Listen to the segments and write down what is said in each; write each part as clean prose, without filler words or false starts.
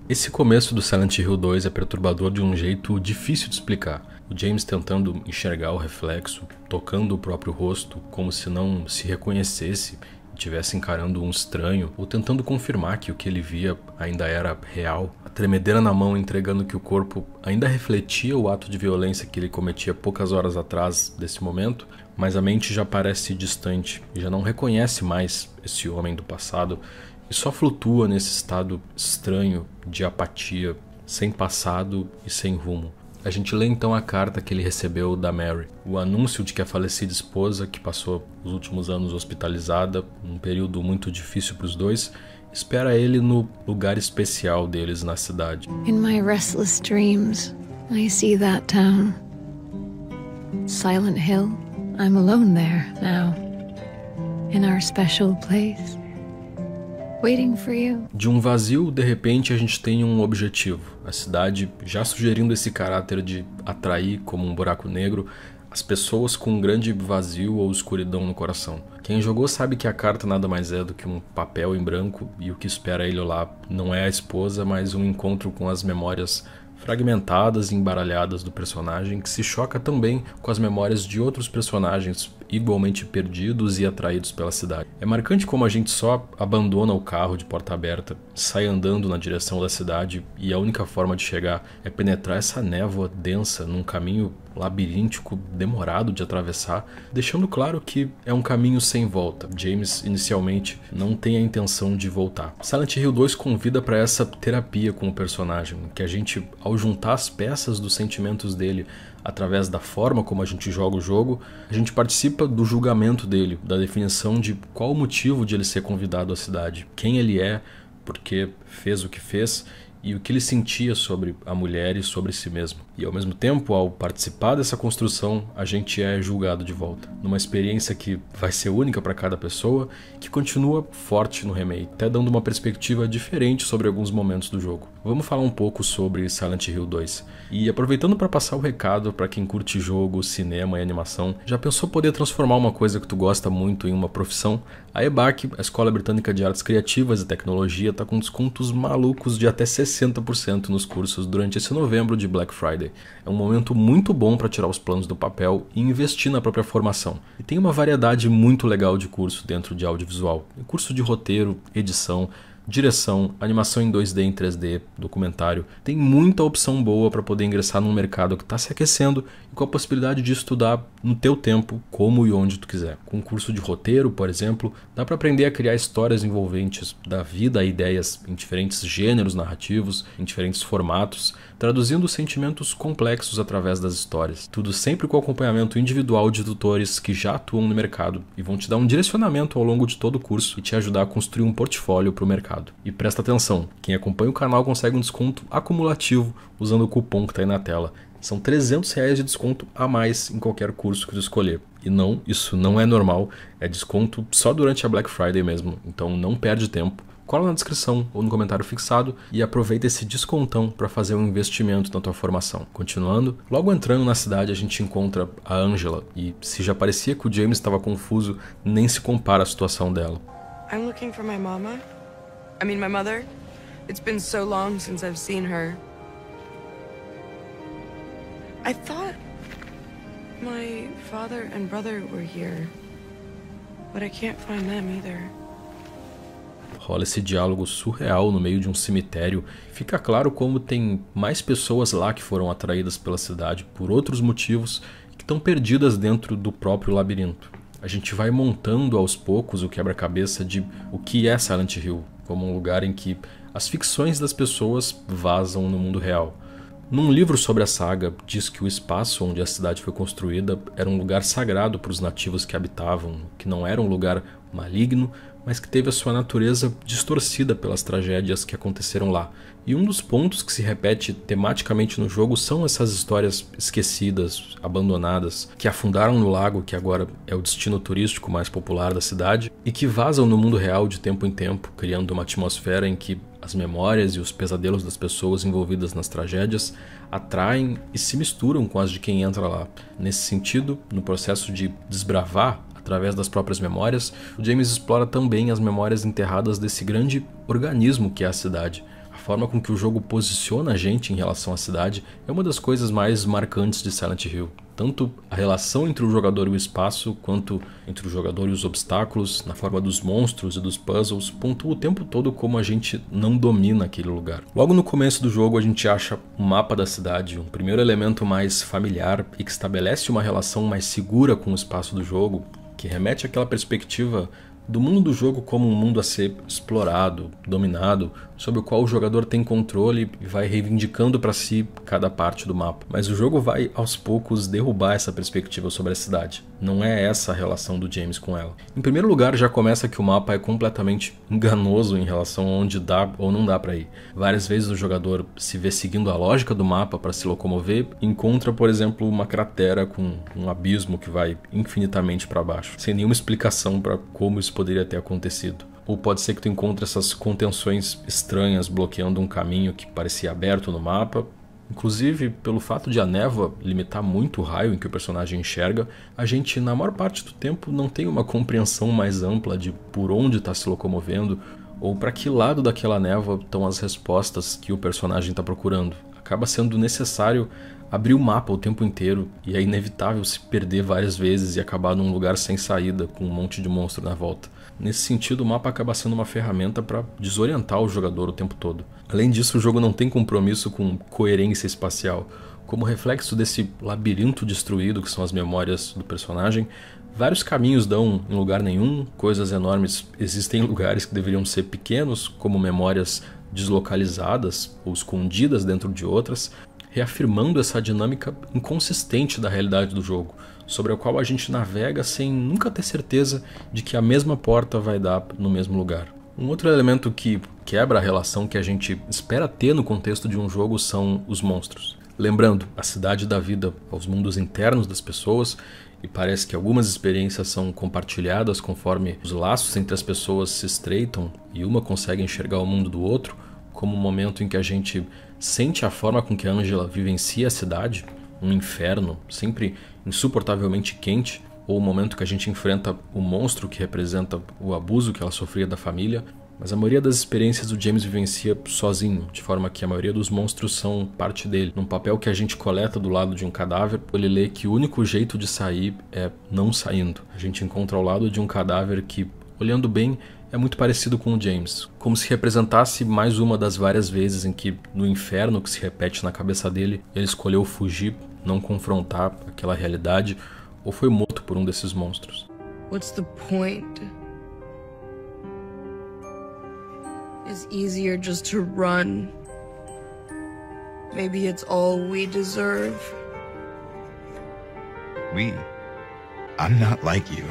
Esse começo do Silent Hill 2 é perturbador de um jeito difícil de explicar. O James tentando enxergar o reflexo, tocando o próprio rosto, como se não se reconhecesse e estivesse encarando um estranho, ou tentando confirmar que o que ele via ainda era real. A tremedeira na mão entregando que o corpo ainda refletia o ato de violência que ele cometia poucas horas atrás desse momento, mas a mente já parece distante e já não reconhece mais esse homem do passado e só flutua nesse estado estranho de apatia, sem passado e sem rumo. A gente lê então a carta que ele recebeu da Mary, o anúncio de que a falecida esposa, que passou os últimos anos hospitalizada, um período muito difícil para os dois, espera ele no lugar especial deles na cidade. In my restless dreams, I see that town. Silent Hill. I'm alone there now. In our special place. Waiting for you. De um vazio, de repente, a gente tem um objetivo. A cidade já sugerindo esse caráter de atrair como um buraco negro as pessoas com um grande vazio ou escuridão no coração. Quem jogou sabe que a carta nada mais é do que um papel em branco e o que espera ele lá não é a esposa, mas um encontro com as memórias fragmentadas e embaralhadas do personagem, que se choca também com as memórias de outros personagens igualmente perdidos e atraídos pela cidade. É marcante como a gente só abandona o carro de porta aberta, sai andando na direção da cidade e a única forma de chegar é penetrar essa névoa densa num caminho labiríntico demorado de atravessar, deixando claro que é um caminho sem volta. James inicialmente não tem a intenção de voltar. Silent Hill 2 convida para essa terapia com o personagem, que a gente, ao juntar as peças dos sentimentos dele através da forma como a gente joga o jogo, a gente participa do julgamento dele, da definição de qual o motivo de ele ser convidado à cidade, quem ele é, por que fez o que fez e o que ele sentia sobre a mulher e sobre si mesmo. E ao mesmo tempo, ao participar dessa construção, a gente é julgado de volta, numa experiência que vai ser única para cada pessoa, que continua forte no remake, até dando uma perspectiva diferente sobre alguns momentos do jogo. Vamos falar um pouco sobre Silent Hill 2. E aproveitando para passar o recado para quem curte jogo, cinema e animação, já pensou poder transformar uma coisa que tu gosta muito em uma profissão? A EBAC, a Escola Britânica de Artes Criativas e Tecnologia, está com descontos malucos de até 60% nos cursos durante esse novembro de Black Friday. É um momento muito bom para tirar os planos do papel e investir na própria formação. E tem uma variedade muito legal de curso dentro de audiovisual. Curso de roteiro, edição, direção, animação em 2D e em 3D, documentário. Tem muita opção boa para poder ingressar num mercado que está se aquecendo e com a possibilidade de estudar no teu tempo, como e onde tu quiser. Com um curso de roteiro, por exemplo, dá para aprender a criar histórias envolventes da vida a ideias em diferentes gêneros narrativos, em diferentes formatos, traduzindo sentimentos complexos através das histórias. Tudo sempre com acompanhamento individual de tutores que já atuam no mercado e vão te dar um direcionamento ao longo de todo o curso e te ajudar a construir um portfólio para o mercado. E presta atenção, quem acompanha o canal consegue um desconto acumulativo usando o cupom que está aí na tela. São R$300 de desconto a mais em qualquer curso que tu escolher. E não, isso não é normal, é desconto só durante a Black Friday mesmo, então não perde tempo. Cola na descrição ou no comentário fixado e aproveita esse descontão para fazer um investimento na tua formação. Continuando, logo entrando na cidade a gente encontra a Angela e se já parecia que o James estava confuso, nem se compara a situação dela. I'm looking for my mama. My mother. It's been so long since I've seen her. I thought my father and brother were here, but I can't find them either. Rola esse diálogo surreal no meio de um cemitério. Fica claro como tem mais pessoas lá que foram atraídas pela cidade por outros motivos que estão perdidas dentro do próprio labirinto. A gente vai montando aos poucos o quebra-cabeça de o que é Silent Hill, como um lugar em que as ficções das pessoas vazam no mundo real. Num livro sobre a saga, diz que o espaço onde a cidade foi construída era um lugar sagrado para os nativos que habitavam, que não era um lugar maligno, mas que teve a sua natureza distorcida pelas tragédias que aconteceram lá. E um dos pontos que se repete tematicamente no jogo são essas histórias esquecidas, abandonadas, que afundaram no lago, que agora é o destino turístico mais popular da cidade, e que vazam no mundo real de tempo em tempo, criando uma atmosfera em que as memórias e os pesadelos das pessoas envolvidas nas tragédias atraem e se misturam com as de quem entra lá. Nesse sentido, no processo de desbravar através das próprias memórias, o James explora também as memórias enterradas desse grande organismo que é a cidade. A forma com que o jogo posiciona a gente em relação à cidade é uma das coisas mais marcantes de Silent Hill. Tanto a relação entre o jogador e o espaço, quanto entre o jogador e os obstáculos, na forma dos monstros e dos puzzles, pontua o tempo todo como a gente não domina aquele lugar. Logo no começo do jogo a gente acha um mapa da cidade, um primeiro elemento mais familiar e que estabelece uma relação mais segura com o espaço do jogo, que remete àquela perspectiva do mundo do jogo como um mundo a ser explorado, dominado, sobre o qual o jogador tem controle e vai reivindicando para si cada parte do mapa. Mas o jogo vai aos poucos derrubar essa perspectiva sobre a cidade. Não é essa a relação do James com ela. Em primeiro lugar, já começa que o mapa é completamente enganoso em relação a onde dá ou não dá para ir. Várias vezes o jogador se vê seguindo a lógica do mapa para se locomover e encontra, por exemplo, uma cratera com um abismo que vai infinitamente para baixo, sem nenhuma explicação para como isso poderia ter acontecido. Ou pode ser que tu encontre essas contenções estranhas bloqueando um caminho que parecia aberto no mapa. Inclusive, pelo fato de a névoa limitar muito o raio em que o personagem enxerga, a gente, na maior parte do tempo, não tem uma compreensão mais ampla de por onde está se locomovendo ou para que lado daquela névoa estão as respostas que o personagem está procurando. Acaba sendo necessário abrir o mapa o tempo inteiro e é inevitável se perder várias vezes e acabar num lugar sem saída com um monte de monstro na volta. Nesse sentido, o mapa acaba sendo uma ferramenta para desorientar o jogador o tempo todo. Além disso, o jogo não tem compromisso com coerência espacial. Como reflexo desse labirinto destruído que são as memórias do personagem, vários caminhos dão em lugar nenhum, coisas enormes existem em lugares que deveriam ser pequenos, como memórias deslocalizadas ou escondidas dentro de outras, reafirmando essa dinâmica inconsistente da realidade do jogo, sobre a qual a gente navega sem nunca ter certeza de que a mesma porta vai dar no mesmo lugar. Um outro elemento que quebra a relação que a gente espera ter no contexto de um jogo são os monstros. Lembrando, a cidade dá vida aos mundos internos das pessoas e parece que algumas experiências são compartilhadas conforme os laços entre as pessoas se estreitam e uma consegue enxergar o mundo do outro, como o momento em que a gente sente a forma com que a Angela vivencia a cidade, um inferno, sempre insuportavelmente quente, ou o momento que a gente enfrenta o monstro que representa o abuso que ela sofria da família. Mas a maioria das experiências o James vivencia sozinho, de forma que a maioria dos monstros são parte dele. Num papel que a gente coleta do lado de um cadáver, ele lê que o único jeito de sair é não saindo. A gente encontra ao lado de um cadáver que, olhando bem, é muito parecido com o James, como se representasse mais uma das várias vezes em que, no inferno que se repete na cabeça dele, ele escolheu fugir, não confrontar aquela realidade, ou foi morto por um desses monstros. What's the point? It's easier just to run. Maybe it's all we deserve. I'm not like you.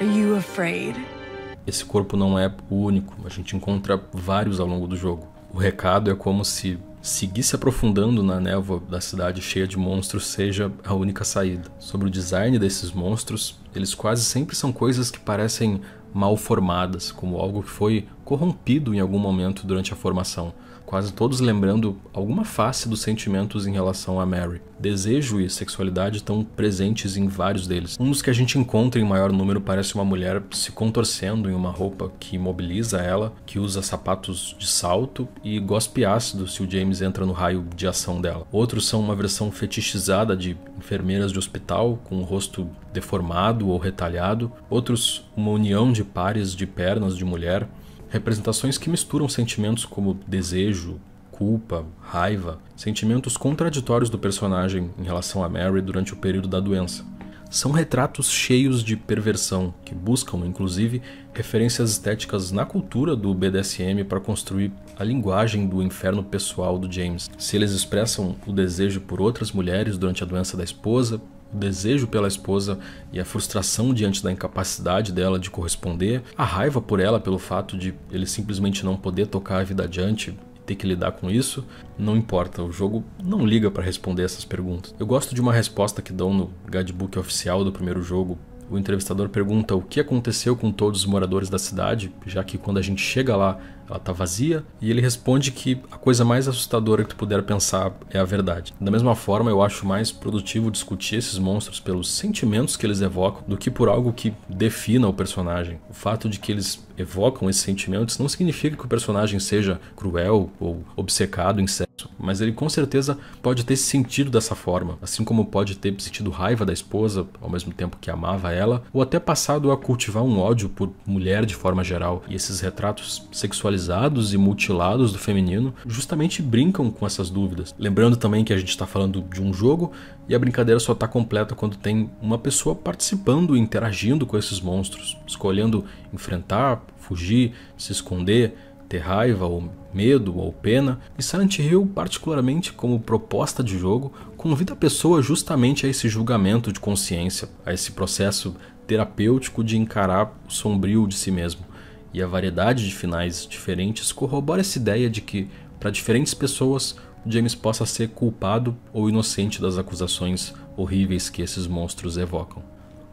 Are you afraid? Esse corpo não é o único, a gente encontra vários ao longo do jogo. O recado é como se seguir se aprofundando na névoa da cidade cheia de monstros seja a única saída. Sobre o design desses monstros, eles quase sempre são coisas que parecem mal formadas, como algo que foi corrompido em algum momento durante a formação. Quase todos lembrando alguma face dos sentimentos em relação a Mary. Desejo e sexualidade estão presentes em vários deles. Um dos que a gente encontra em maior número parece uma mulher se contorcendo em uma roupa que imobiliza ela, que usa sapatos de salto e gospe ácido se o James entra no raio de ação dela. Outros são uma versão fetichizada de enfermeiras de hospital, com o rosto deformado ou retalhado. Outros, uma união de pares de pernas de mulher. Representações que misturam sentimentos como desejo, culpa, raiva, sentimentos contraditórios do personagem em relação a Mary durante o período da doença. São retratos cheios de perversão, que buscam, inclusive, referências estéticas na cultura do BDSM para construir a linguagem do inferno pessoal do James. Se eles expressam o desejo por outras mulheres durante a doença da esposa, o desejo pela esposa e a frustração diante da incapacidade dela de corresponder, a raiva por ela pelo fato de ele simplesmente não poder tocar a vida adiante e ter que lidar com isso, não importa, o jogo não liga para responder essas perguntas. Eu gosto de uma resposta que dão no guidebook oficial do primeiro jogo, o entrevistador pergunta o que aconteceu com todos os moradores da cidade, já que quando a gente chega lá, ela tá vazia, e ele responde que a coisa mais assustadora que tu puder pensar é a verdade. Da mesma forma, eu acho mais produtivo discutir esses monstros pelos sentimentos que eles evocam do que por algo que defina o personagem. O fato de que eles evocam esses sentimentos não significa que o personagem seja cruel ou obcecado em sexo, mas ele com certeza pode ter se sentido dessa forma, assim como pode ter sentido raiva da esposa ao mesmo tempo que amava ela, ou até passado a cultivar um ódio por mulher de forma geral. E esses retratos sexualizados e mutilados do feminino justamente brincam com essas dúvidas. Lembrando também que a gente está falando de um jogo e a brincadeira só está completa quando tem uma pessoa participando e interagindo com esses monstros, escolhendo enfrentar, fugir, se esconder, ter raiva ou medo ou pena. E Silent Hill, particularmente como proposta de jogo, convida a pessoa justamente a esse julgamento de consciência, a esse processo terapêutico de encarar o sombrio de si mesmo. E a variedade de finais diferentes corrobora essa ideia de que, para diferentes pessoas, o James possa ser culpado ou inocente das acusações horríveis que esses monstros evocam.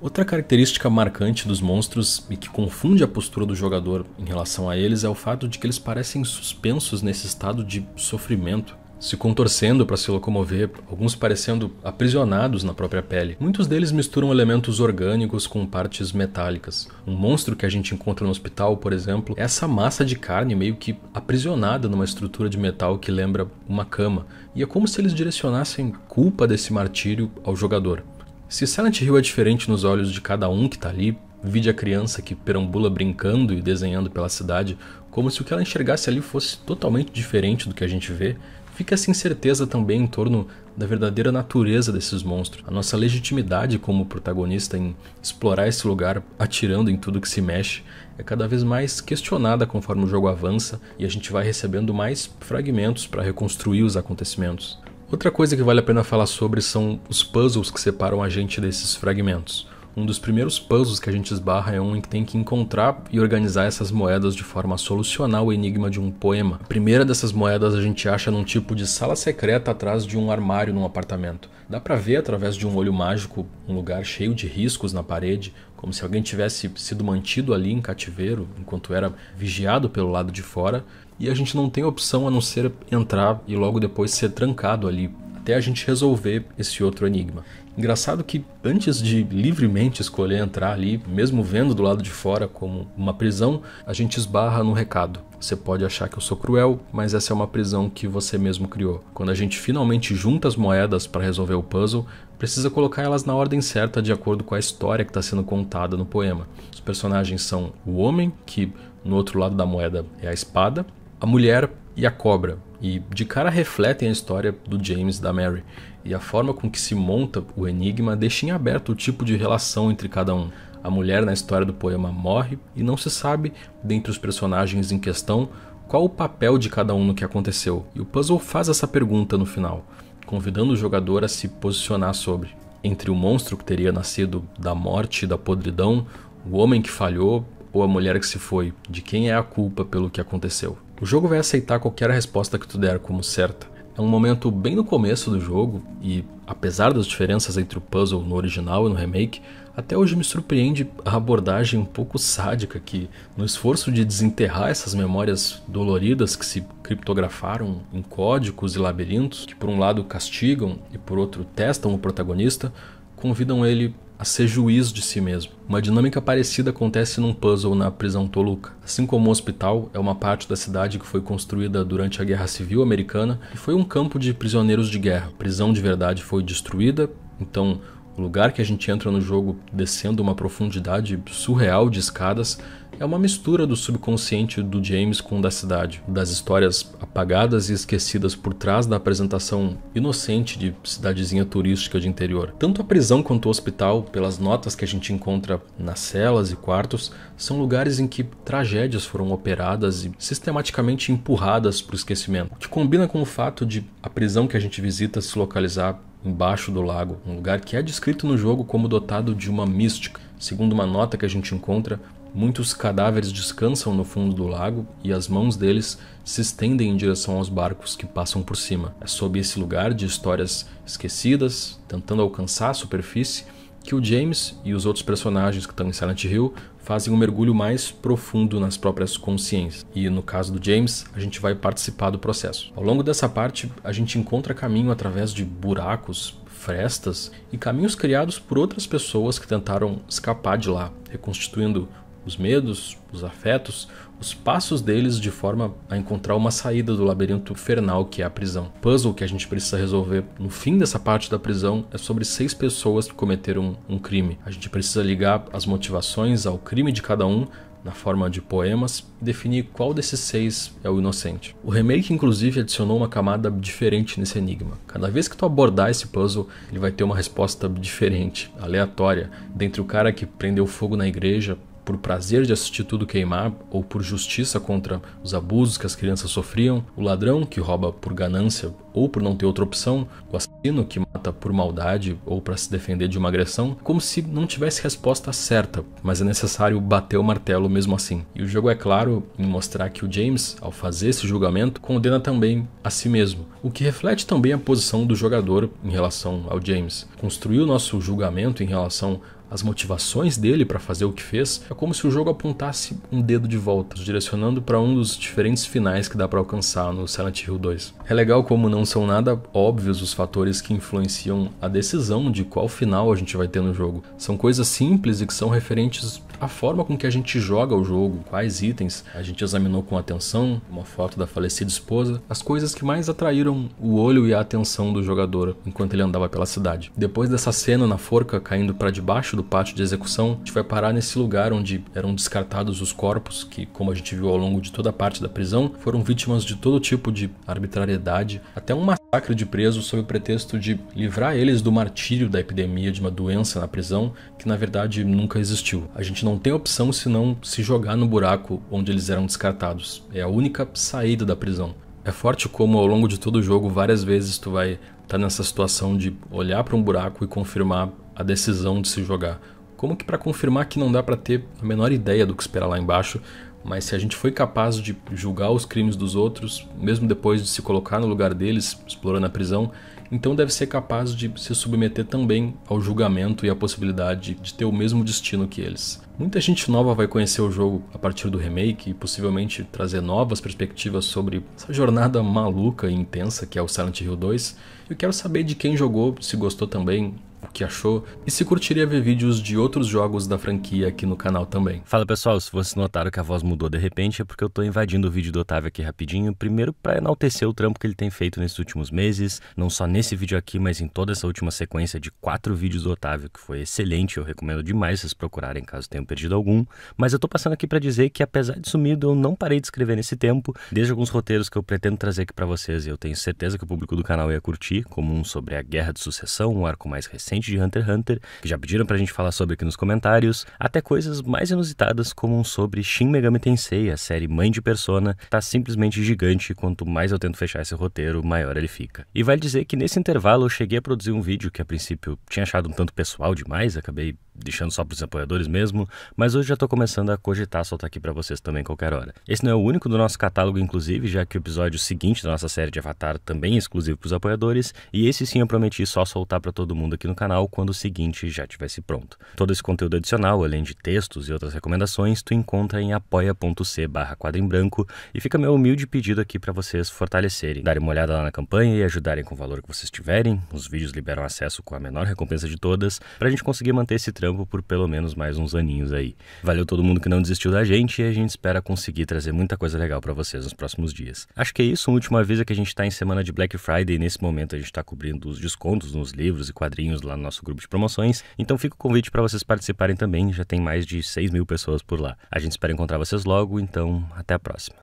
Outra característica marcante dos monstros e que confunde a postura do jogador em relação a eles é o fato de que eles parecem suspensos nesse estado de sofrimento, se contorcendo para se locomover, alguns parecendo aprisionados na própria pele. Muitos deles misturam elementos orgânicos com partes metálicas. Um monstro que a gente encontra no hospital, por exemplo, é essa massa de carne meio que aprisionada numa estrutura de metal que lembra uma cama, e é como se eles direcionassem culpa desse martírio ao jogador. Se Silent Hill é diferente nos olhos de cada um que está ali, vide a criança que perambula brincando e desenhando pela cidade, como se o que ela enxergasse ali fosse totalmente diferente do que a gente vê, fica essa incerteza também em torno da verdadeira natureza desses monstros. A nossa legitimidade como protagonista em explorar esse lugar atirando em tudo que se mexe é cada vez mais questionada conforme o jogo avança e a gente vai recebendo mais fragmentos para reconstruir os acontecimentos. Outra coisa que vale a pena falar sobre são os puzzles que separam a gente desses fragmentos. Um dos primeiros puzzles que a gente esbarra é um em que tem que encontrar e organizar essas moedas de forma a solucionar o enigma de um poema. A primeira dessas moedas a gente acha num tipo de sala secreta atrás de um armário num apartamento. Dá pra ver através de um olho mágico um lugar cheio de riscos na parede, como se alguém tivesse sido mantido ali em cativeiro enquanto era vigiado pelo lado de fora, e a gente não tem opção a não ser entrar e logo depois ser trancado ali, até a gente resolver esse outro enigma. Engraçado que antes de livremente escolher entrar ali, mesmo vendo do lado de fora como uma prisão, a gente esbarra no recado. Você pode achar que eu sou cruel, mas essa é uma prisão que você mesmo criou. Quando a gente finalmente junta as moedas para resolver o puzzle, precisa colocar elas na ordem certa de acordo com a história que está sendo contada no poema. Os personagens são o homem, que no outro lado da moeda é a espada, a mulher e a cobra, e de cara refletem a história do James e da Mary, e a forma com que se monta o enigma deixa em aberto o tipo de relação entre cada um. A mulher na história do poema morre e não se sabe, dentre os personagens em questão, qual o papel de cada um no que aconteceu, e o puzzle faz essa pergunta no final, convidando o jogador a se posicionar sobre. Entre o monstro que teria nascido da morte e da podridão, o homem que falhou ou a mulher que se foi, de quem é a culpa pelo que aconteceu. O jogo vai aceitar qualquer resposta que tu der como certa. É um momento bem no começo do jogo e, apesar das diferenças entre o puzzle no original e no remake, até hoje me surpreende a abordagem um pouco sádica que, no esforço de desenterrar essas memórias doloridas que se criptografaram em códigos e labirintos, que por um lado castigam e por outro testam o protagonista, convidam ele a ser juiz de si mesmo. Uma dinâmica parecida acontece num puzzle na prisão Toluca. Assim como o hospital é uma parte da cidade que foi construída durante a Guerra Civil Americana e foi um campo de prisioneiros de guerra. A prisão de verdade foi destruída, então o lugar que a gente entra no jogo descendo uma profundidade surreal de escadas é uma mistura do subconsciente do James com o da cidade, das histórias apagadas e esquecidas por trás da apresentação inocente de cidadezinha turística de interior. Tanto a prisão quanto o hospital, pelas notas que a gente encontra nas celas e quartos, são lugares em que tragédias foram operadas e sistematicamente empurradas para o esquecimento, o que combina com o fato de a prisão que a gente visita se localizar embaixo do lago, um lugar que é descrito no jogo como dotado de uma mística. Segundo uma nota que a gente encontra, muitos cadáveres descansam no fundo do lago e as mãos deles se estendem em direção aos barcos que passam por cima. É sob esse lugar de histórias esquecidas, tentando alcançar a superfície, que o James e os outros personagens que estão em Silent Hill fazem um mergulho mais profundo nas próprias consciências. E no caso do James, a gente vai participar do processo. Ao longo dessa parte, a gente encontra caminho através de buracos, frestas e caminhos criados por outras pessoas que tentaram escapar de lá, reconstituindo os medos, os afetos, os passos deles de forma a encontrar uma saída do labirinto infernal que é a prisão. O puzzle que a gente precisa resolver no fim dessa parte da prisão é sobre 6 pessoas que cometeram um crime. A gente precisa ligar as motivações ao crime de cada um na forma de poemas e definir qual desses 6 é o inocente. O remake inclusive adicionou uma camada diferente nesse enigma. Cada vez que tu abordar esse puzzle, ele vai ter uma resposta diferente, aleatória, dentre o cara que prendeu fogo na igreja por prazer de assistir tudo queimar ou por justiça contra os abusos que as crianças sofriam, o ladrão que rouba por ganância ou por não ter outra opção, o assassino que mata por maldade ou para se defender de uma agressão, como se não tivesse resposta certa, mas é necessário bater o martelo mesmo assim. E o jogo é claro em mostrar que o James, ao fazer esse julgamento, condena também a si mesmo, o que reflete também a posição do jogador em relação ao James. Construir o nosso julgamento em relação as motivações dele para fazer o que fez, é como se o jogo apontasse um dedo de volta, direcionando para um dos diferentes finais que dá para alcançar no Silent Hill 2. É legal como não são nada óbvios os fatores que influenciam a decisão de qual final a gente vai ter no jogo. São coisas simples e que são referentes à forma com que a gente joga o jogo, quais itens a gente examinou com atenção, uma foto da falecida esposa, as coisas que mais atraíram o olho e a atenção do jogador enquanto ele andava pela cidade. Depois dessa cena na forca caindo para debaixo do pátio de execução, a gente vai parar nesse lugar onde eram descartados os corpos que, como a gente viu ao longo de toda a parte da prisão, foram vítimas de todo tipo de arbitrariedade, até um massacre de presos sob o pretexto de livrar eles do martírio da epidemia de uma doença na prisão que na verdade nunca existiu. A gente não tem opção senão se jogar no buraco onde eles eram descartados. É a única saída da prisão. É forte como ao longo de todo o jogo várias vezes tu vai estar nessa situação de olhar para um buraco e confirmar a decisão de se jogar. Como que para confirmar que não dá para ter a menor ideia do que esperar lá embaixo, mas se a gente foi capaz de julgar os crimes dos outros, mesmo depois de se colocar no lugar deles, explorando a prisão, então deve ser capaz de se submeter também ao julgamento e à possibilidade de ter o mesmo destino que eles. Muita gente nova vai conhecer o jogo a partir do remake e possivelmente trazer novas perspectivas sobre essa jornada maluca e intensa que é o Silent Hill 2. Eu quero saber de quem jogou, se gostou também, o que achou e se curtiria ver vídeos de outros jogos da franquia aqui no canal também. Fala pessoal, se vocês notaram que a voz mudou de repente é porque eu tô invadindo o vídeo do Otávio aqui rapidinho, primeiro para enaltecer o trampo que ele tem feito nesses últimos meses, não só nesse vídeo aqui, mas em toda essa última sequência de 4 vídeos do Otávio, que foi excelente, eu recomendo demais vocês procurarem caso tenham perdido algum, mas eu tô passando aqui para dizer que apesar de sumido eu não parei de escrever nesse tempo, desde alguns roteiros que eu pretendo trazer aqui para vocês e eu tenho certeza que o público do canal ia curtir, como um sobre a Guerra de Sucessão, um arco mais recente de Hunter x Hunter, que já pediram pra gente falar sobre aqui nos comentários, até coisas mais inusitadas como um sobre Shin Megami Tensei, a série mãe de Persona, tá simplesmente gigante, quanto mais eu tento fechar esse roteiro, maior ele fica. E vale dizer que nesse intervalo eu cheguei a produzir um vídeo que a princípio tinha achado um tanto pessoal demais, acabei deixando só pros apoiadores mesmo, mas hoje já tô começando a cogitar soltar aqui pra vocês também qualquer hora. Esse não é o único do nosso catálogo inclusive, já que o episódio seguinte da nossa série de Avatar também é exclusivo pros apoiadores, e esse sim eu prometi só soltar pra todo mundo aqui no canal quando o seguinte já estivesse pronto. Todo esse conteúdo adicional, além de textos e outras recomendações, tu encontra em apoia.c/quadroembranco e fica meu humilde pedido aqui pra vocês fortalecerem, darem uma olhada lá na campanha e ajudarem com o valor que vocês tiverem. Os vídeos liberam acesso com a menor recompensa de todas, pra gente conseguir manter esse trampo por pelo menos mais uns aninhos aí. Valeu todo mundo que não desistiu da gente e a gente espera conseguir trazer muita coisa legal pra vocês nos próximos dias. Acho que é isso, um último aviso é que a gente tá em semana de Black Friday e nesse momento a gente tá cobrindo os descontos nos livros e quadrinhos lá no nosso grupo de promoções, então fica o convite pra vocês participarem também, já tem mais de 6.000 pessoas por lá. A gente espera encontrar vocês logo, então até a próxima.